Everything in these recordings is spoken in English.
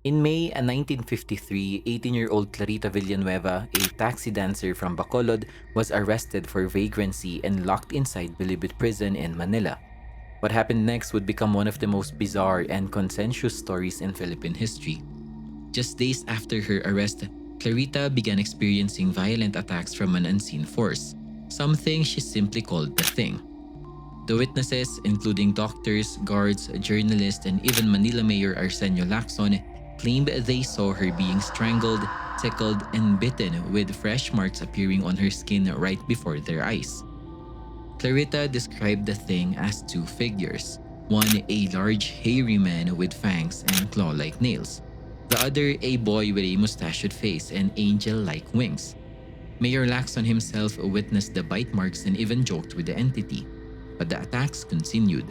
In May 1953, 18-year-old Clarita Villanueva, a taxi dancer from Bacolod, was arrested for vagrancy and locked inside Bilibid prison in Manila. What happened next would become one of the most bizarre and contentious stories in Philippine history. Just days after her arrest, Clarita began experiencing violent attacks from an unseen force, something she simply called the Thing. The witnesses, including doctors, guards, journalists, and even Manila Mayor Arsenio Lacson, claimed they saw her being strangled, tickled, and bitten with fresh marks appearing on her skin right before their eyes. Clarita described the Thing as two figures, one a large hairy man with fangs and claw-like nails, the other a boy with a mustachioed face and angel-like wings. Mayor Lacson himself witnessed the bite marks and even joked with the entity, but the attacks continued.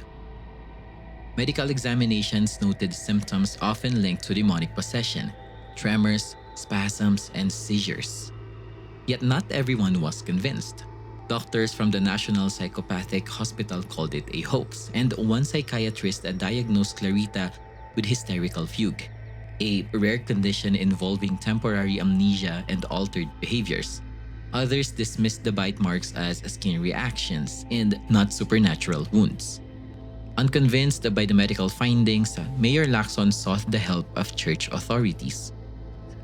Medical examinations noted symptoms often linked to demonic possession, tremors, spasms, and seizures. Yet not everyone was convinced. Doctors from the National Psychopathic Hospital called it a hoax, and one psychiatrist diagnosed Clarita with hysterical fugue, a rare condition involving temporary amnesia and altered behaviors. Others dismissed the bite marks as skin reactions and not supernatural wounds. Unconvinced by the medical findings, Mayor Lacson sought the help of church authorities.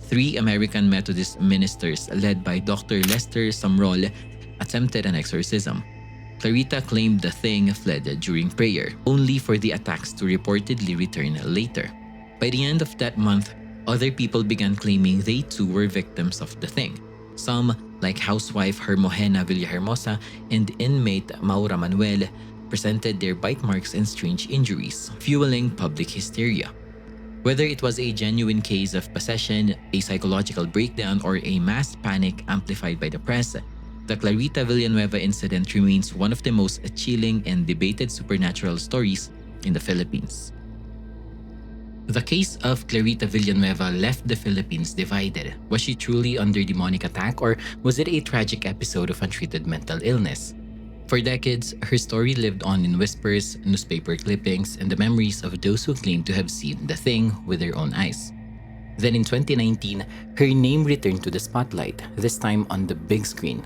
Three American Methodist ministers led by Dr. Lester Sumrall attempted an exorcism. Clarita claimed the Thing fled during prayer, only for the attacks to reportedly return later. By the end of that month, other people began claiming they too were victims of the Thing. Some, like housewife Hermogena Villahermosa and inmate Maura Manuel, presented their bite marks and strange injuries, fueling public hysteria. Whether it was a genuine case of possession, a psychological breakdown, or a mass panic amplified by the press, the Clarita Villanueva incident remains one of the most chilling and debated supernatural stories in the Philippines. The case of Clarita Villanueva left the Philippines divided. Was she truly under demonic attack, or was it a tragic episode of untreated mental illness? For decades, her story lived on in whispers, newspaper clippings, and the memories of those who claimed to have seen the Thing with their own eyes. Then in 2019, her name returned to the spotlight, this time on the big screen.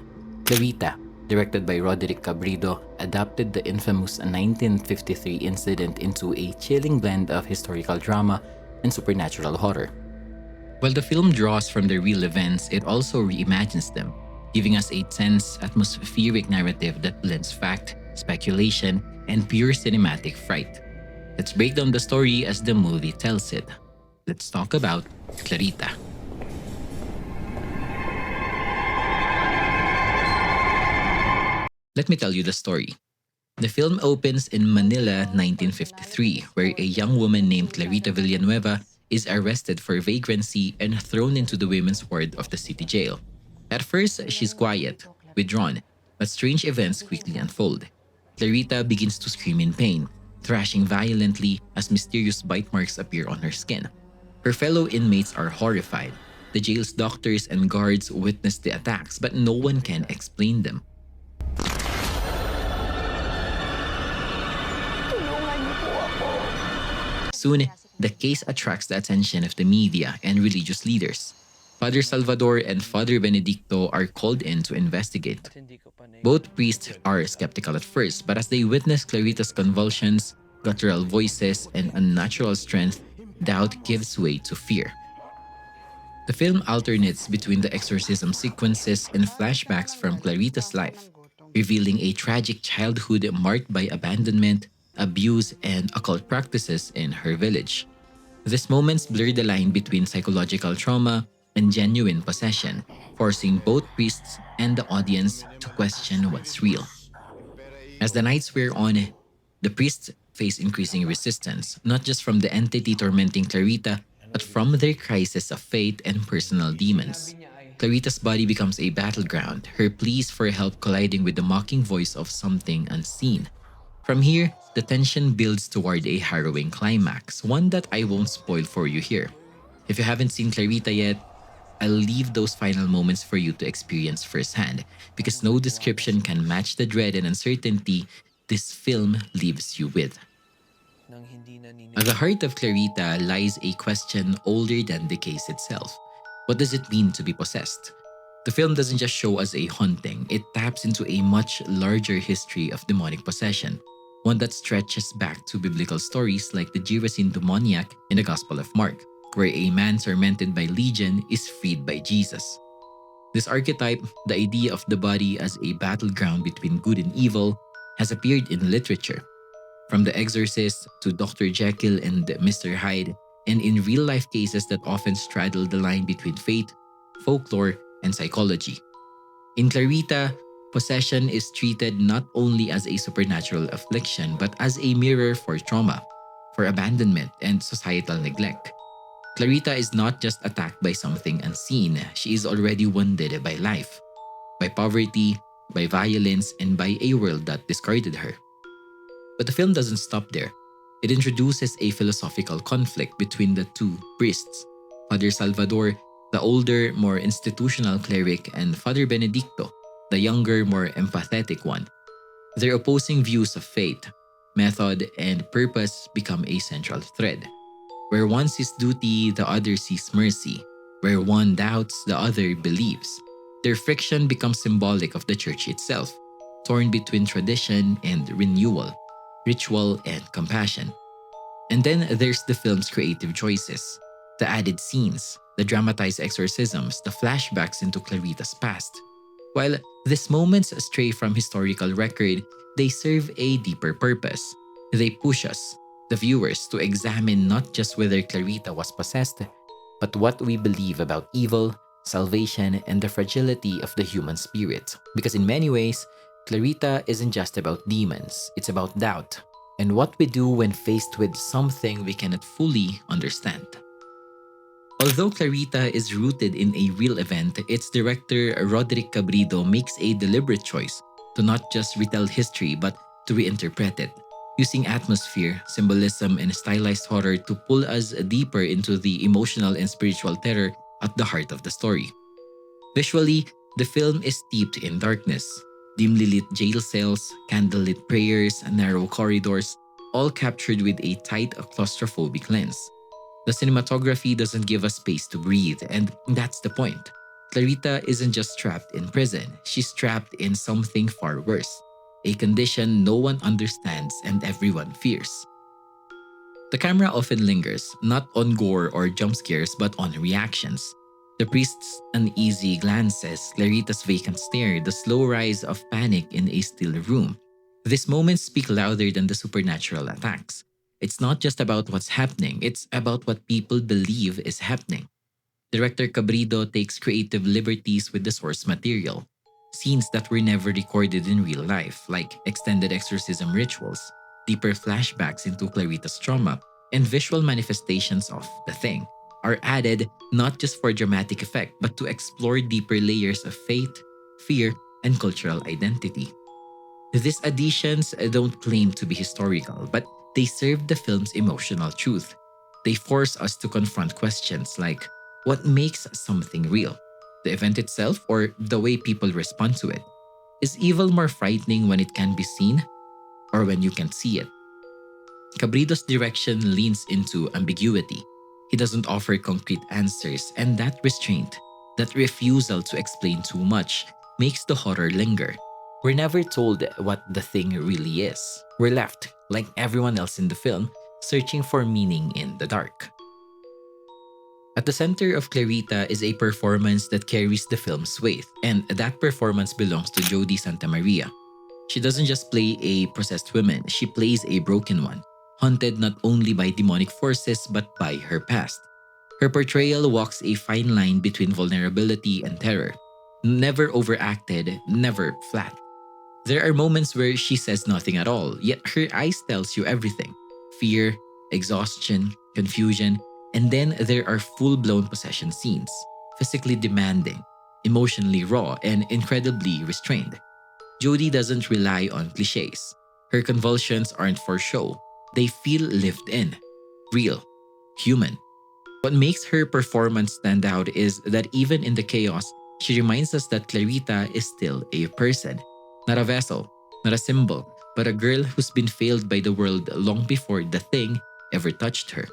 Clarita, directed by Roderick Cabrido, adapted the infamous 1953 incident into a chilling blend of historical drama and supernatural horror. While the film draws from the real events, it also reimagines them, giving us a tense, atmospheric narrative that blends fact, speculation, and pure cinematic fright. Let's break down the story as the movie tells it. Let's talk about Clarita. Let me tell you the story. The film opens in Manila, 1953, where a young woman named Clarita Villanueva is arrested for vagrancy and thrown into the women's ward of the city jail. At first, she's quiet, withdrawn, but strange events quickly unfold. Clarita begins to scream in pain, thrashing violently as mysterious bite marks appear on her skin. Her fellow inmates are horrified. The jail's doctors and guards witness the attacks, but no one can explain them. Soon, the case attracts the attention of the media and religious leaders. Father Salvador and Father Benedicto are called in to investigate. Both priests are skeptical at first, but as they witness Clarita's convulsions, guttural voices, and unnatural strength, doubt gives way to fear. The film alternates between the exorcism sequences and flashbacks from Clarita's life, revealing a tragic childhood marked by abandonment, abuse, and occult practices in her village. These moments blur the line between psychological trauma and genuine possession, forcing both priests and the audience to question what's real. As the nights wear on, the priests face increasing resistance, not just from the entity tormenting Clarita, but from their crisis of faith and personal demons. Clarita's body becomes a battleground, her pleas for help colliding with the mocking voice of something unseen. From here, the tension builds toward a harrowing climax, one that I won't spoil for you here. If you haven't seen Clarita yet, I'll leave those final moments for you to experience firsthand, because no description can match the dread and uncertainty this film leaves you with. At the heart of Clarita lies a question older than the case itself. What does it mean to be possessed? The film doesn't just show us a haunting, it taps into a much larger history of demonic possession, one that stretches back to biblical stories like the Gerasene demoniac in the Gospel of Mark, where a man tormented by legion is freed by Jesus. This archetype, the idea of the body as a battleground between good and evil, has appeared in literature, from The Exorcist to Dr. Jekyll and Mr. Hyde, and in real life cases that often straddle the line between faith, folklore, and psychology. In Clarita, possession is treated not only as a supernatural affliction but as a mirror for trauma, for abandonment, and societal neglect. Clarita is not just attacked by something unseen, she is already wounded by life, by poverty, by violence, and by a world that discarded her. But the film doesn't stop there. It introduces a philosophical conflict between the two priests, Father Salvador, the older, more institutional cleric, and Father Benedicto, the younger, more empathetic one. Their opposing views of faith, method, and purpose become a central thread. Where one sees duty, the other sees mercy. Where one doubts, the other believes. Their friction becomes symbolic of the church itself, torn between tradition and renewal, ritual and compassion. And then there's the film's creative choices, the added scenes, the dramatized exorcisms, the flashbacks into Clarita's past. While these moments stray from historical record, they serve a deeper purpose. They push us, the viewers, to examine not just whether Clarita was possessed, but what we believe about evil, salvation, and the fragility of the human spirit. Because in many ways, Clarita isn't just about demons, it's about doubt, and what we do when faced with something we cannot fully understand. Although Clarita is rooted in a real event, its director Roderick Cabrido makes a deliberate choice to not just retell history but to reinterpret it, using atmosphere, symbolism, and stylized horror to pull us deeper into the emotional and spiritual terror at the heart of the story. Visually, the film is steeped in darkness. Dimly lit jail cells, candlelit prayers, and narrow corridors, all captured with a tight claustrophobic lens. The cinematography doesn't give us space to breathe, and that's the point. Clarita isn't just trapped in prison, she's trapped in something far worse, a condition no one understands and everyone fears. The camera often lingers, not on gore or jump scares, but on reactions. The priest's uneasy glances, Clarita's vacant stare, the slow rise of panic in a still room. These moments speak louder than the supernatural attacks. It's not just about what's happening, it's about what people believe is happening. Director Cabrido takes creative liberties with the source material. Scenes that were never recorded in real life, like extended exorcism rituals, deeper flashbacks into Clarita's trauma, and visual manifestations of the thing, are added not just for dramatic effect but to explore deeper layers of faith, fear, and cultural identity. These additions don't claim to be historical, but they serve the film's emotional truth. They force us to confront questions like what makes something real? The event itself or the way people respond to it? Is evil more frightening when it can be seen or when you can see it? Cabrido's direction leans into ambiguity. He doesn't offer concrete answers, and that restraint, that refusal to explain too much, makes the horror linger. We're never told what the thing really is. We're left, like everyone else in the film, searching for meaning in the dark. At the center of Clarita is a performance that carries the film's weight, and that performance belongs to Jodie Santamaria. She doesn't just play a possessed woman, she plays a broken one, haunted not only by demonic forces but by her past. Her portrayal walks a fine line between vulnerability and terror, never overacted, never flat. There are moments where she says nothing at all, yet her eyes tells you everything. Fear, exhaustion, confusion, and then there are full-blown possession scenes, physically demanding, emotionally raw, and incredibly restrained. Jodie doesn't rely on cliches. Her convulsions aren't for show. They feel lived in, real, human. What makes her performance stand out is that even in the chaos, she reminds us that Clarita is still a person, not a vessel, not a symbol, but a girl who's been failed by the world long before the thing ever touched her.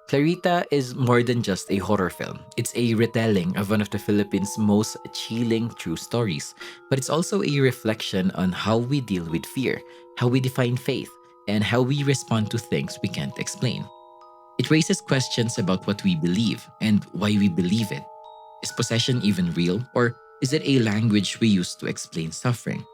Clarita is more than just a horror film. It's a retelling of one of the Philippines' most chilling true stories, but it's also a reflection on how we deal with fear, how we define faith, and how we respond to things we can't explain. It raises questions about what we believe and why we believe it. Is possession even real, or is it a language we use to explain suffering?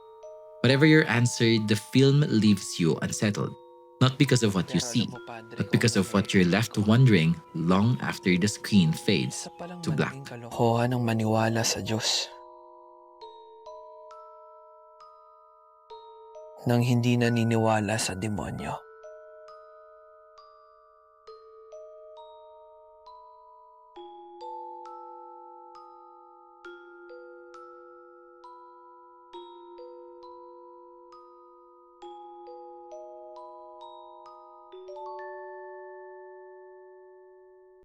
Whatever your answer, the film leaves you unsettled. Not because of what you Pero alam see, mo, Padre, but because okay of lang what yung you're faith left ko. wondering long after the screen fades Isa palang to black. malaking kalokohan ng maniwala sa Diyos nang hindi naniniwala sa demonyo.